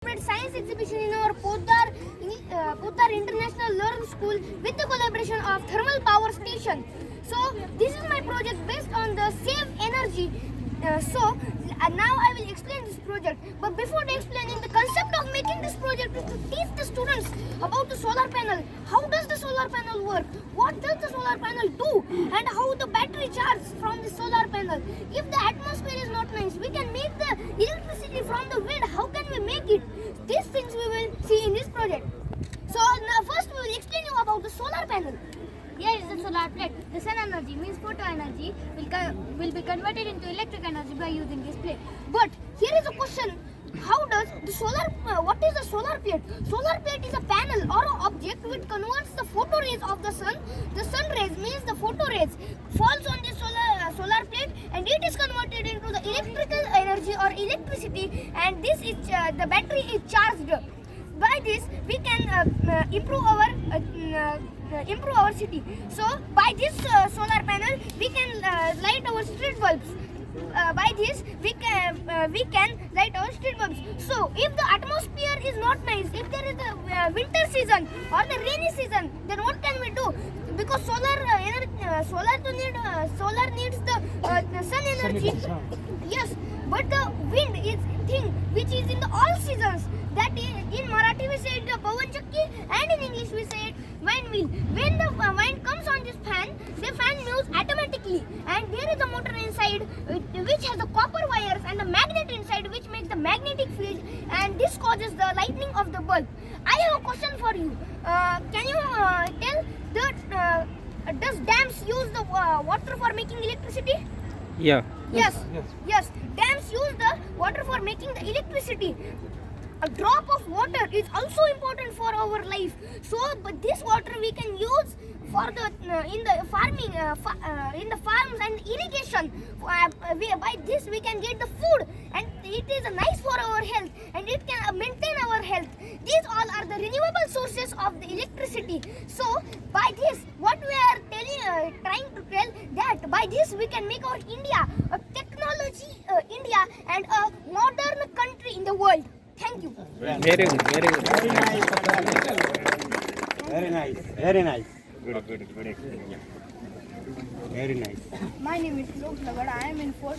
Science exhibition in our Poddar International Learning School with the collaboration of Thermal Power Station. So this is my project based on the save energy. Now I will explain this project. But before explaining the concept of making this project is to teach the students about the solar panel. How does the solar panel work? What does the solar panel do? And how the battery charges from the solar panel. If the atmosphere is not nice, we can make the electricity from the wind. How can we make it? These things we will see in this project. So now first we will explain you about the solar panel. Here is the solar plate. The sun energy means photo energy will be converted into electric energy by using this plate. But here is a question. How does the what is the solar plate? Solar plate is a panel or an object which converts the photo rays of the sun. The sun rays means the photo rays falls on the solar plate and it is converted into the electrical energy or electricity, and this is the battery is charged. By this we can improve our city. So by this solar panel we can light our street bulbs. By this we can light our street bulbs. So if the atmosphere is not nice, if there is a winter season or the rainy season, then what can we do? Because solar needs the sun energy. Yes, but the wind is thing which is in the all seasons. That in Marathi we say it pawan chakki and in English we say it wind wheel. When the wind comes on this fan, the fan moves automatically, and there is a motor inside which has the copper wires and a magnet inside which makes the magnetic field, and this causes the lightning of the bulb. I have a question for you. Can you tell does dams use the water for making electricity? Yeah. Yes. Dams use the water for making the electricity. A drop of water is also important for our life. So, but this water we can use for the in the farming, in the farms and irrigation. By this we can get the food, and it is nice for our health, and it can maintain our health. These all are the renewable sources of the electricity. So, by this, what we are trying to tell that by this we can make our India a technology India and a modern country in the world. Thank you. Very good. Very nice. Good. Very nice. My name is Taluka. I am in 4th